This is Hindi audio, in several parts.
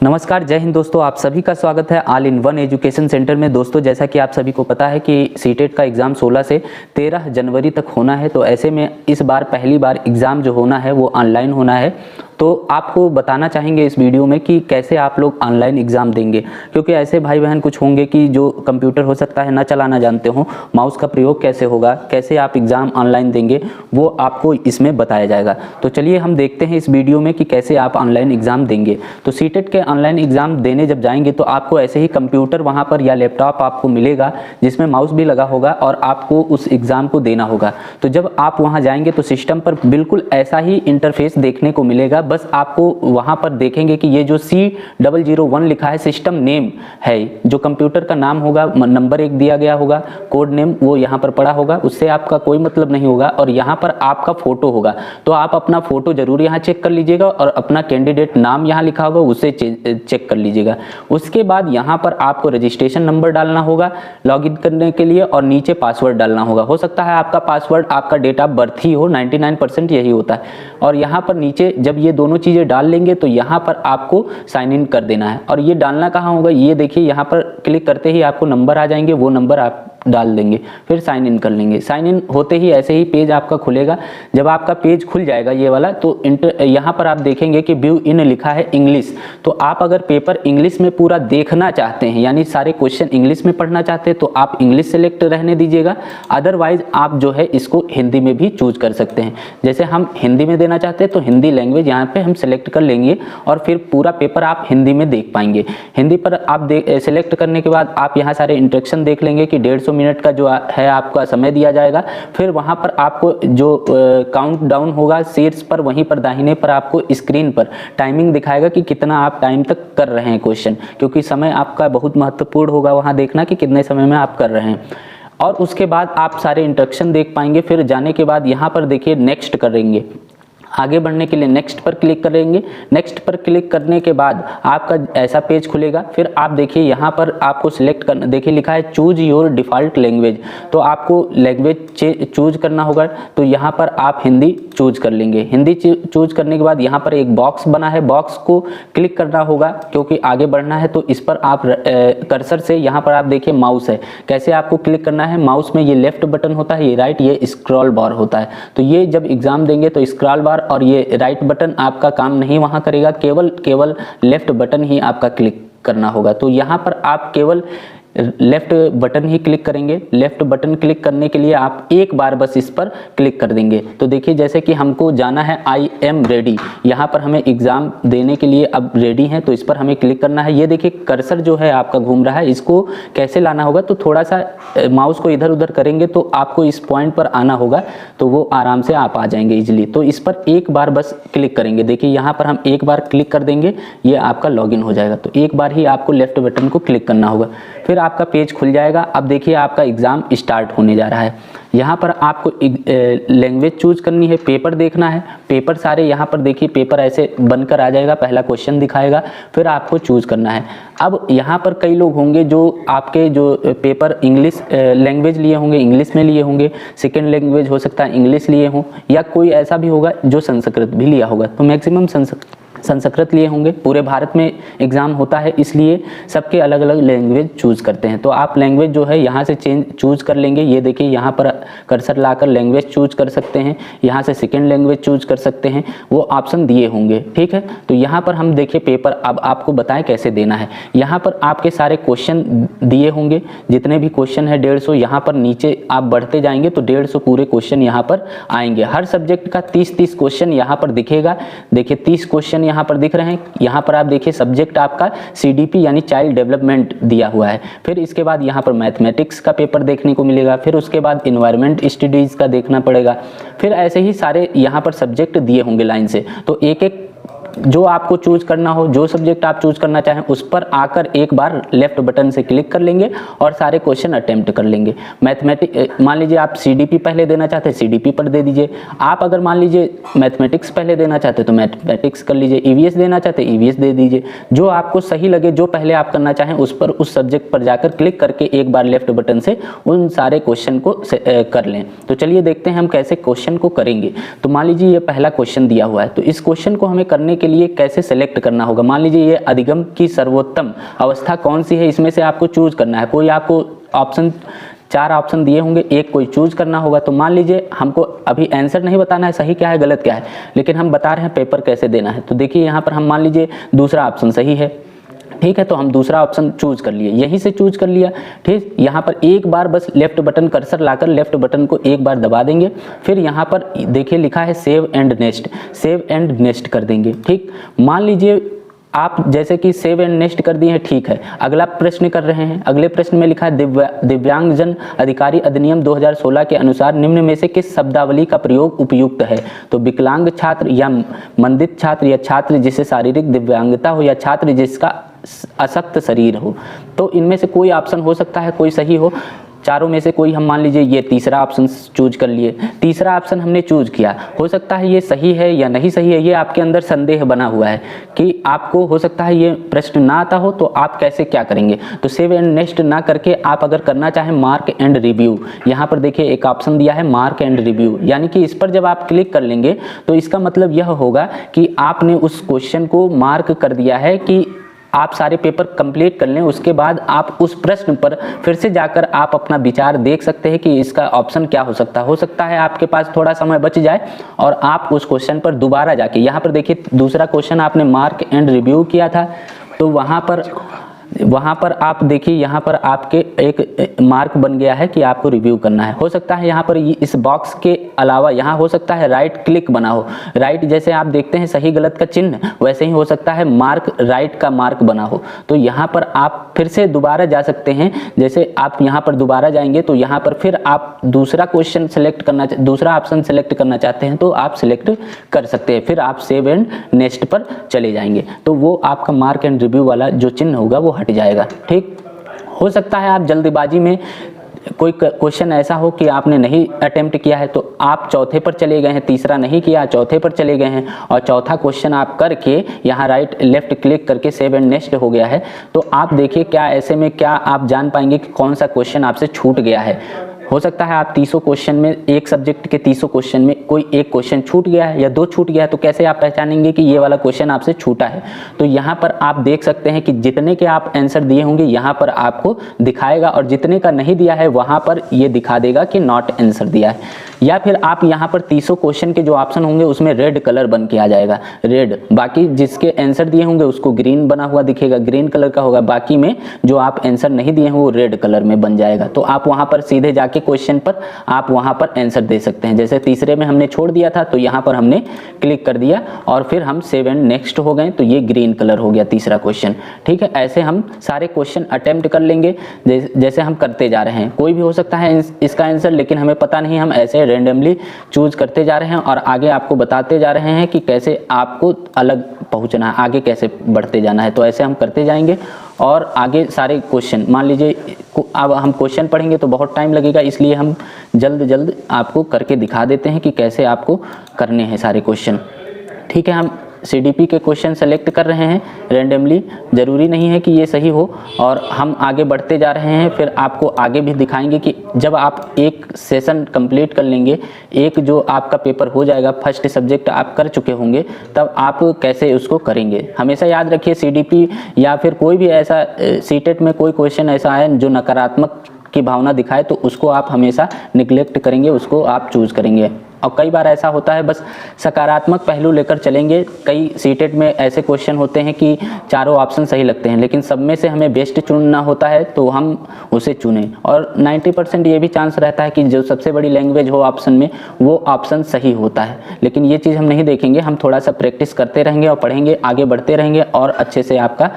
नमस्कार, जय हिंद दोस्तों। आप सभी का स्वागत है all in one education centre में। दोस्तों, जैसा कि आप सभी को पता है कि सीटेट का एग्ज़ाम 16 से 13 जनवरी तक होना है। तो ऐसे में इस बार पहली बार एग्ज़ाम जो होना है वो ऑनलाइन होना है। तो आपको बताना चाहेंगे इस वीडियो में कि कैसे आप लोग ऑनलाइन एग्ज़ाम देंगे, क्योंकि ऐसे भाई बहन कुछ होंगे कि जो कंप्यूटर हो सकता है ना चलाना जानते हो, माउस का प्रयोग कैसे होगा, कैसे आप एग्ज़ाम ऑनलाइन देंगे, वो आपको इसमें बताया जाएगा। तो चलिए हम देखते हैं इस वीडियो में कि कैसे आप ऑनलाइन एग्ज़ाम देंगे। तो सीटेट के ऑनलाइन एग्ज़ाम देने जब जाएंगे तो आपको ऐसे ही कंप्यूटर वहाँ पर या लैपटॉप आपको मिलेगा जिसमें माउस भी लगा होगा और आपको उस एग्ज़ाम को देना होगा। तो जब आप वहाँ जाएंगे तो सिस्टम पर बिल्कुल ऐसा ही इंटरफेस देखने को मिलेगा। बस आपको वहाँ पर देखेंगे कि ये जो C001 लिखा है सिस्टम नेम है, जो कंप्यूटर का नाम होगा, नंबर 1 दिया गया होगा, कोड नेम वो यहाँ पर पड़ा होगा, उससे आपका कोई मतलब नहीं होगा। और यहाँ पर आपका फ़ोटो होगा, तो आप अपना फ़ोटो ज़रूर यहाँ चेक कर लीजिएगा और अपना कैंडिडेट नाम यहाँ लिखा होगा उसे चेक कर लीजिएगा। उसके बाद यहाँ पर आपको रजिस्ट्रेशन नंबर डालना होगा लॉगिन करने के लिए और नीचे पासवर्ड डालना होगा। हो सकता है आपका पासवर्ड आपका डेट ऑफ बर्थ ही हो, 99% यही होता है। और यहाँ पर नीचे जब ये दोनों चीज़ें डाल लेंगे तो यहाँ पर आपको साइन इन कर देना है। और ये डालना कहाँ होगा, ये देखिए यहाँ पर क्लिक करते ही आपको नंबर आ जाएंगे, वो नंबर आप डाल देंगे, फिर साइन इन कर लेंगे। साइन इन होते ही ऐसे ही पेज आपका खुलेगा। जब आपका पेज खुल जाएगा ये वाला, तो यहाँ पर आप देखेंगे कि व्यू इन लिखा है इंग्लिश। तो आप अगर पेपर इंग्लिश में पूरा देखना चाहते हैं, यानी सारे क्वेश्चन इंग्लिश में पढ़ना चाहते हैं, तो आप इंग्लिश सेलेक्ट रहने दीजिएगा। अदरवाइज आप जो है इसको हिंदी में भी चूज कर सकते हैं। जैसे हम हिंदी में देना चाहते हैं तो हिंदी लैंग्वेज यहाँ पे हम सेलेक्ट कर लेंगे और फिर पूरा पेपर आप हिंदी में देख पाएंगे। हिंदी पर आप सेलेक्ट करने के बाद आप यहाँ सारे इंस्ट्रक्शन देख लेंगे कि 150 मिनट का जो है आपका समय दिया जाएगा। फिर वहाँ पर आपको जो काउंट डाउन होगा शीट्स पर, वहीं पर दाहिने पर आपको स्क्रीन पर टाइमिंग दिखाएगा कि कितना आप टाइम तक कर रहे हैं क्वेश्चन, क्योंकि समय आपका बहुत महत्वपूर्ण होगा वहाँ देखना कि कितने समय में आप कर रहे हैं। और उसके बाद आप सारे इंस्ट्रक्शन देख पाएंगे। फिर जाने के बाद यहाँ पर देखिए नेक्स्ट करेंगे। आगे बढ़ने के लिए नेक्स्ट पर क्लिक करेंगे। नेक्स्ट पर क्लिक करने के बाद आपका ऐसा पेज खुलेगा। फिर आप देखिए यहाँ पर आपको सिलेक्ट करना, देखिए लिखा है चूज योर डिफ़ॉल्ट लैंग्वेज, तो आपको लैंग्वेज चूज करना होगा। तो यहाँ पर आप हिंदी चूज कर लेंगे। हिंदी चूज करने के बाद यहाँ पर एक बॉक्स बना है, बॉक्स को क्लिक करना होगा क्योंकि आगे बढ़ना है। तो इस पर आप कर्सर से यहाँ पर आप देखिए माउस है, कैसे आपको क्लिक करना है। माउस में ये लेफ्ट बटन होता है, ये राइट, ये स्क्रॉल बार होता है। तो ये जब एग्जाम देंगे तो स्क्रॉल बार और ये राइट बटन आपका काम नहीं वहां करेगा, केवल लेफ्ट बटन ही आपका क्लिक करना होगा। तो यहाँ पर आप केवल लेफ्ट बटन ही क्लिक करेंगे। लेफ्ट बटन क्लिक करने के लिए आप एक बार बस इस पर क्लिक कर देंगे। तो देखिए जैसे कि हमको जाना है आई एम रेडी, यहाँ पर हमें एग्ज़ाम देने के लिए अब रेडी हैं, तो इस पर हमें क्लिक करना है। ये देखिए कर्सर जो है आपका घूम रहा है, इसको कैसे लाना होगा, तो थोड़ा सा माउस को इधर उधर करेंगे तो आपको इस पॉइंट पर आना होगा, तो वो आराम से आप आ जाएंगे इजीली। तो इस पर एक बार बस क्लिक करेंगे। देखिए यहाँ पर हम एक बार क्लिक कर देंगे, ये आपका लॉगिन हो जाएगा। तो एक बार ही आपको लेफ्ट बटन को क्लिक करना होगा, फिर आपका पेज खुल जाएगा। अब देखिए आपका एग्ज़ाम स्टार्ट होने जा रहा है। यहाँ पर आपको लैंग्वेज चूज करनी है, पेपर देखना है, पेपर सारे यहाँ पर देखिए पेपर ऐसे बनकर आ जाएगा, पहला क्वेश्चन दिखाएगा, फिर आपको चूज करना है। अब यहाँ पर कई लोग होंगे जो आपके जो पेपर इंग्लिश लैंग्वेज लिए होंगे, इंग्लिश में लिए होंगे, सेकेंड लैंग्वेज हो सकता है इंग्लिश लिए हों, या कोई ऐसा भी होगा जो संस्कृत भी लिया होगा। तो मैक्सिमम संस्कृत लिए होंगे। पूरे भारत में एग्ज़ाम होता है, इसलिए सबके अलग अलग लैंग्वेज चूज करते हैं। तो आप लैंग्वेज जो है यहाँ से चूज कर लेंगे। ये देखिए यहाँ पर कर्सर लाकर लैंग्वेज चूज कर सकते हैं, यहाँ से सेकेंड लैंग्वेज चूज कर सकते हैं, वो ऑप्शन दिए होंगे, ठीक है। तो यहाँ पर हम देखिए पेपर अब आपको बताएं कैसे देना है। यहाँ पर आपके सारे क्वेश्चन दिए होंगे, जितने भी क्वेश्चन है 150, यहाँ पर नीचे आप बढ़ते जाएंगे तो 150 पूरे क्वेश्चन यहाँ पर आएंगे। हर सब्जेक्ट का 30-30 क्वेश्चन यहाँ पर दिखेगा। देखिए 30 क्वेश्चन यहाँ पर दिख रहे हैं। यहाँ पर आप देखिए सब्जेक्ट आपका CDP यानी चाइल्ड डेवलपमेंट दिया हुआ है। फिर इसके बाद यहाँ पर मैथमेटिक्स का पेपर देखने को मिलेगा, फिर उसके बाद इन्वायरमेंट स्टडीज़ का देखना पड़ेगा। फिर ऐसे ही सारे यहाँ पर सब्जेक्ट दिए होंगे लाइन से। तो एक एक जो आपको चूज करना हो, जो सब्जेक्ट आप चूज करना चाहें, उस पर आकर एक बार लेफ्ट बटन से क्लिक कर लेंगे और सारे क्वेश्चन अटेम्प्ट कर लेंगे। मैथमेटिक्स मान लीजिए आप CDP पहले देना चाहते हैं, CDP पर दे दीजिए। आप अगर मान लीजिए मैथमेटिक्स पहले देना चाहते हैं तो मैथमेटिक्स कर लीजिए, EVS देना चाहते हैं EVS दे दीजिए। जो आपको सही लगे, जो पहले आप करना चाहें, उस पर उस सब्जेक्ट पर जाकर क्लिक करके एक बार लेफ्ट बटन से उन सारे क्वेश्चन को कर लें। तो चलिए देखते हैं हम कैसे क्वेश्चन को करेंगे। तो मान लीजिए ये पहला क्वेश्चन दिया हुआ है, तो इस क्वेश्चन को हमें करने के लिए कैसे सेलेक्ट करना होगा। मान लीजिए ये अधिगम की सर्वोत्तम अवस्था कौन सी है, इसमें से आपको चूज करना है। कोई आपको ऑप्शन 4 ऑप्शन दिए होंगे, एक कोई चूज करना होगा। तो मान लीजिए हमको अभी आंसर नहीं बताना है सही क्या है गलत क्या है, लेकिन हम बता रहे हैं पेपर कैसे देना है। तो देखिए यहाँ पर हम मान लीजिए दूसरा ऑप्शन सही है, ठीक है, तो हम दूसरा ऑप्शन चूज कर लिए, यहीं से चूज कर लिया। ठीक, यहाँ पर एक बार बस लेफ्ट बटन कर्सर लाकर लेफ्ट बटन को एक बार दबा देंगे। फिर यहाँ पर देखिए लिखा है save and next, save and next कर देंगे। ठीक, मान लीजिए आप जैसे कि सेव एंड नेक्स्ट कर दिए हैं, ठीक है। अगला प्रश्न कर रहे हैं, अगले प्रश्न में लिखा है दिव्यांगजन अधिकारी अधिनियम 2016 के अनुसार निम्न में से किस शब्दावली का प्रयोग उपयुक्त है। तो विकलांग छात्र या मंदित छात्र या छात्र जिसे शारीरिक दिव्यांगता हो या छात्र जिसका अशक्त शरीर हो। तो इनमें से कोई ऑप्शन हो सकता है, कोई सही हो, चारों में से कोई हम मान लीजिए ये तीसरा ऑप्शन चूज कर लिए। तीसरा ऑप्शन हमने चूज किया, हो सकता है ये सही है या नहीं सही है, ये आपके अंदर संदेह बना हुआ है कि आपको हो सकता है ये प्रश्न ना आता हो, तो आप कैसे क्या करेंगे। तो सेव एंड नेक्स्ट ना करके आप अगर करना चाहें मार्क एंड रिव्यू, यहाँ पर देखिए एक ऑप्शन दिया है मार्क एंड रिव्यू, यानी कि इस पर जब आप क्लिक कर लेंगे तो इसका मतलब यह होगा कि आपने उस क्वेश्चन को मार्क कर दिया है कि आप सारे पेपर कंप्लीट कर लें। उसके बाद आप उस प्रश्न पर फिर से जाकर आप अपना विचार देख सकते हैं कि इसका ऑप्शन क्या हो सकता है। हो सकता है आपके पास थोड़ा समय बच जाए और आप उस क्वेश्चन पर दोबारा जाके, यहाँ पर देखिए दूसरा क्वेश्चन आपने मार्क एंड रिव्यू किया था, तो वहाँ पर आप देखिए यहाँ पर आपके एक मार्क बन गया है कि आपको रिव्यू करना है। हो सकता है यहाँ पर इस बॉक्स के अलावा यहाँ हो सकता है राइट क्लिक बना हो, राइट जैसे आप देखते हैं सही गलत का चिन्ह, वैसे ही हो सकता है मार्क राइट का मार्क बना हो। तो यहाँ पर आप फिर से दोबारा जा सकते हैं, जैसे आप यहाँ पर दोबारा जाएंगे तो यहाँ पर फिर आप दूसरा क्वेश्चन सेलेक्ट करना, दूसरा ऑप्शन सेलेक्ट करना चाहते हैं तो आप सिलेक्ट कर सकते हैं। फिर आप सेव एंड नेक्स्ट पर चले जाएंगे तो वो आपका मार्क एंड रिव्यू वाला जो चिन्ह होगा वो हट जाएगा। ठीक, हो सकता है आप जल्दबाजी में कोई क्वेश्चन ऐसा हो कि आपने नहीं अटेम्प्ट किया है, तो आप चौथे पर चले गए हैं, तीसरा नहीं किया, चौथे पर चले गए हैं और चौथा क्वेश्चन आप करके यहाँ राइट लेफ्ट क्लिक करके सेव एंड नेक्स्ट हो गया है। तो आप देखिए क्या ऐसे में क्या आप जान पाएंगे कि कौन सा क्वेश्चन आपसे छूट गया है। हो सकता है आप 300 क्वेश्चन में, एक सब्जेक्ट के 300 क्वेश्चन में कोई एक क्वेश्चन छूट गया है या 2 छूट गया है, तो कैसे आप पहचानेंगे कि ये वाला क्वेश्चन आपसे छूटा है। तो यहाँ पर आप देख सकते हैं कि जितने के आप आंसर दिए होंगे यहाँ पर आपको दिखाएगा और जितने का नहीं दिया है वहाँ पर ये दिखा देगा कि नॉट आंसर दिया है। या फिर आप यहाँ पर 300 क्वेश्चन के जो ऑप्शन होंगे उसमें रेड कलर बन के आ जाएगा, रेड, बाकी जिसके आंसर दिए होंगे उसको ग्रीन बना हुआ दिखेगा, ग्रीन कलर का होगा, बाकी में जो आप आंसर नहीं दिए हैं वो रेड कलर में बन जाएगा। तो आप वहाँ पर सीधे जाके क्वेश्चन पर आप वहाँ पर आंसर दे सकते हैं। जैसे तीसरे में हमने छोड़ दिया था तो यहाँ पर हमने क्लिक कर दिया और फिर हम सेव एंड नेक्स्ट हो गए तो ये ग्रीन कलर हो गया तीसरा क्वेश्चन। ठीक है, ऐसे हम सारे क्वेश्चन अटेम्प्ट कर लेंगे जैसे हम करते जा रहे हैं। कोई भी हो सकता है इसका आंसर, लेकिन हमें पता नहीं, हम ऐसे रेंडमली चूज करते जा रहे हैं और आगे आपको बताते जा रहे हैं कि कैसे आपको अलग पहुंचना है, आगे कैसे बढ़ते जाना है। तो ऐसे हम करते जाएंगे और आगे सारे क्वेश्चन, मान लीजिए अब हम क्वेश्चन पढ़ेंगे तो बहुत टाइम लगेगा, इसलिए हम जल्द आपको करके दिखा देते हैं कि कैसे आपको करने हैं सारे क्वेश्चन। ठीक है, हम CDP के क्वेश्चन सेलेक्ट कर रहे हैं रेंडमली, ज़रूरी नहीं है कि ये सही हो और हम आगे बढ़ते जा रहे हैं। फिर आपको आगे भी दिखाएंगे कि जब आप एक सेशन कंप्लीट कर लेंगे, एक जो आपका पेपर हो जाएगा, फर्स्ट सब्जेक्ट आप कर चुके होंगे, तब आप कैसे उसको करेंगे। हमेशा याद रखिए CDP या फिर कोई भी ऐसा सीटेट में कोई क्वेश्चन ऐसा है जो नकारात्मक की भावना दिखाए तो उसको आप हमेशा निगलेक्ट करेंगे, उसको आप चूज करेंगे। और कई बार ऐसा होता है बस सकारात्मक पहलू लेकर चलेंगे। कई सीटेट में ऐसे क्वेश्चन होते हैं कि चारों ऑप्शन सही लगते हैं, लेकिन सब में से हमें बेस्ट चुनना होता है तो हम उसे चुनें। और 90% ये भी चांस रहता है कि जो सबसे बड़ी लैंग्वेज हो ऑप्शन में वो ऑप्शन सही होता है, लेकिन ये चीज़ हम नहीं देखेंगे। हम थोड़ा सा प्रैक्टिस करते रहेंगे और पढ़ेंगे, आगे बढ़ते रहेंगे और अच्छे से आपका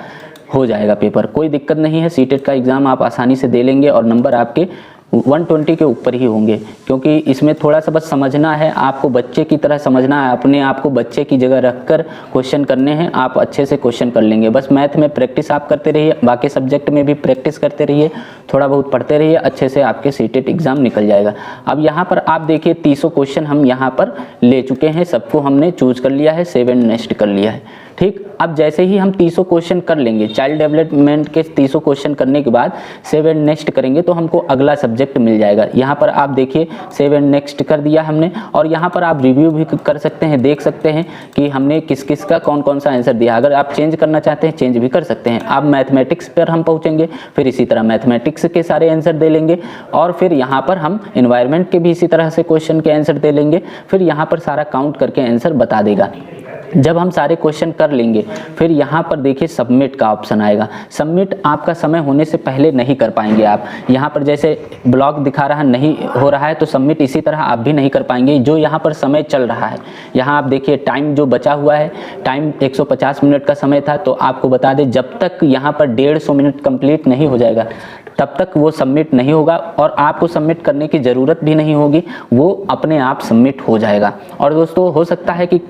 हो जाएगा पेपर। कोई दिक्कत नहीं है, सीटेट का एग्ज़ाम आप आसानी से दे लेंगे और नंबर आपके 120 के ऊपर ही होंगे, क्योंकि इसमें थोड़ा सा बस समझना है, आपको बच्चे की तरह समझना है, अपने आप को बच्चे की जगह रखकर क्वेश्चन करने हैं। आप अच्छे से क्वेश्चन कर लेंगे। बस मैथ में प्रैक्टिस आप करते रहिए, बाकी सब्जेक्ट में भी प्रैक्टिस करते रहिए, थोड़ा बहुत पढ़ते रहिए, अच्छे से आपके सीटेट एग्ज़ाम निकल जाएगा। अब यहाँ पर आप देखिए 300 क्वेश्चन हम यहाँ पर ले चुके हैं, सबको हमने चूज कर लिया है, सेव एंड नेक्स्ट कर लिया है। ठीक, अब जैसे ही हम 300 क्वेश्चन कर लेंगे, चाइल्ड डेवलपमेंट के 300 क्वेश्चन करने के बाद सेव एंड नेक्स्ट करेंगे तो हमको अगला सब्जेक्ट मिल जाएगा। यहाँ पर आप देखिए सेव एंड नेक्स्ट कर दिया हमने, और यहाँ पर आप रिव्यू भी कर सकते हैं, देख सकते हैं कि हमने किस किस का कौन कौन सा आंसर दिया। अगर आप चेंज करना चाहते हैं चेंज भी कर सकते हैं। आप मैथमेटिक्स पर हम पहुँचेंगे, फिर इसी तरह मैथमेटिक्स के सारे आंसर दे लेंगे, और फिर यहाँ पर हम इन्वायरमेंट के भी इसी तरह से क्वेश्चन के आंसर दे लेंगे। फिर यहाँ पर सारा काउंट करके आंसर बता देगा। जब हम सारे क्वेश्चन कर लेंगे फिर यहाँ पर देखिए सबमिट का ऑप्शन आएगा। सबमिट आपका समय होने से पहले नहीं कर पाएंगे आप। यहाँ पर जैसे ब्लॉक दिखा रहा नहीं हो रहा है तो सबमिट इसी तरह आप भी नहीं कर पाएंगे। जो यहाँ पर समय चल रहा है, यहाँ आप देखिए टाइम जो बचा हुआ है, टाइम 150 मिनट का समय था, तो आपको बता दें जब तक यहाँ पर 150 मिनट कंप्लीट नहीं हो जाएगा तब तक वो सबमिट नहीं होगा, और आपको सबमिट करने की ज़रूरत भी नहीं होगी, वो अपने आप सबमिट हो जाएगा। और दोस्तों हो सकता है कि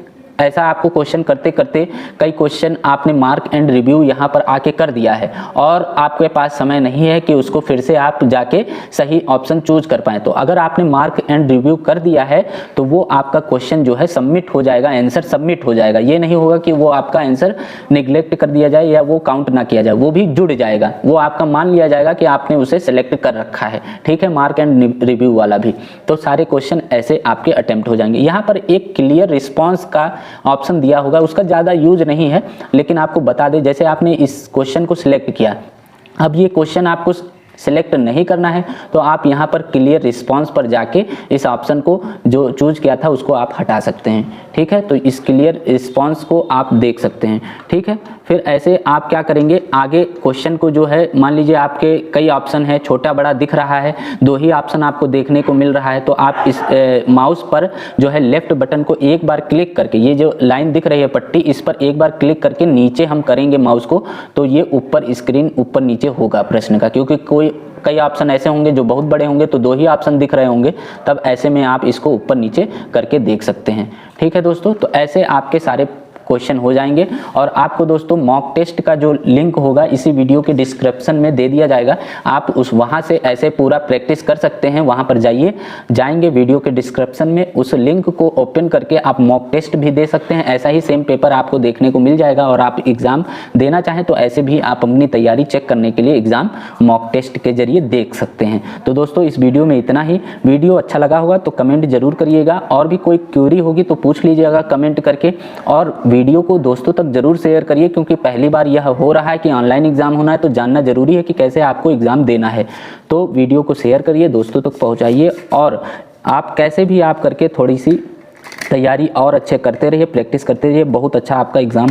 ऐसा आपको क्वेश्चन करते करते कई क्वेश्चन आपने मार्क एंड रिव्यू यहाँ पर आके कर दिया है और आपके पास समय नहीं है कि उसको फिर से आप जाके सही ऑप्शन चूज कर पाएँ। तो अगर आपने मार्क एंड रिव्यू कर दिया है तो वो आपका क्वेश्चन जो है सबमिट हो जाएगा, आंसर सबमिट हो जाएगा। ये नहीं होगा कि वो आपका आंसर निगलेक्ट कर दिया जाए या वो काउंट ना किया जाए, वो भी जुड़ जाएगा, वो आपका मान लिया जाएगा कि आपने उसे सेलेक्ट कर रखा है। ठीक है, मार्क एंड रिव्यू वाला भी। तो सारे क्वेश्चन ऐसे आपके अटेम्प्ट हो जाएंगे। यहाँ पर एक क्लियर रिस्पॉन्स का ऑप्शन दिया होगा, उसका ज़्यादा यूज नहीं है, लेकिन आपको बता दें जैसे आपने इस क्वेश्चन को सिलेक्ट किया, अब ये क्वेश्चन आपको सिलेक्ट नहीं करना है तो आप यहाँ पर क्लियर रिस्पॉन्स पर जाके इस ऑप्शन को जो चूज किया था उसको आप हटा सकते हैं। ठीक है, तो इस क्लियर रिस्पॉन्स को आप देख सकते हैं। ठीक है, फिर ऐसे आप क्या करेंगे, आगे क्वेश्चन को जो है मान लीजिए आपके कई ऑप्शन है, छोटा बड़ा दिख रहा है, 2 ही ऑप्शन आपको देखने को मिल रहा है, तो आप इस माउस पर जो है लेफ्ट बटन को एक बार क्लिक करके, ये जो लाइन दिख रही है पट्टी, इस पर एक बार क्लिक करके नीचे हम करेंगे माउस को, तो ये ऊपर स्क्रीन ऊपर नीचे होगा प्रश्न का, क्योंकि कई ऑप्शन ऐसे होंगे जो बहुत बड़े होंगे तो 2 ही ऑप्शन दिख रहे होंगे, तब ऐसे में आप इसको ऊपर नीचे करके देख सकते हैं। ठीक है दोस्तों, तो ऐसे आपके सारे क्वेश्चन हो जाएंगे। और आपको दोस्तों मॉक टेस्ट का जो लिंक होगा इसी वीडियो के डिस्क्रिप्शन में दे दिया जाएगा, आप वहाँ से ऐसे पूरा प्रैक्टिस कर सकते हैं। वहाँ पर जाएंगे वीडियो के डिस्क्रिप्शन में, उस लिंक को ओपन करके आप मॉक टेस्ट भी दे सकते हैं। ऐसा ही सेम पेपर आपको देखने को मिल जाएगा और आप एग्ज़ाम देना चाहें तो ऐसे भी आप अपनी तैयारी चेक करने के लिए एग्ज़ाम मॉक टेस्ट के जरिए देख सकते हैं। तो दोस्तों इस वीडियो में इतना ही। वीडियो अच्छा लगा होगा तो कमेंट जरूर करिएगा, और भी कोई क्वेरी होगी तो पूछ लीजिएगा कमेंट करके, और वीडियो को दोस्तों तक जरूर शेयर करिए, क्योंकि पहली बार यह हो रहा है कि ऑनलाइन एग्जाम होना है तो जानना जरूरी है कि कैसे आपको एग्जाम देना है। तो वीडियो को शेयर करिए, दोस्तों तक पहुंचाइए, और आप कैसे भी आप करके थोड़ी सी तैयारी और अच्छे करते रहिए, प्रैक्टिस करते रहिए, बहुत अच्छा आपका एग्जाम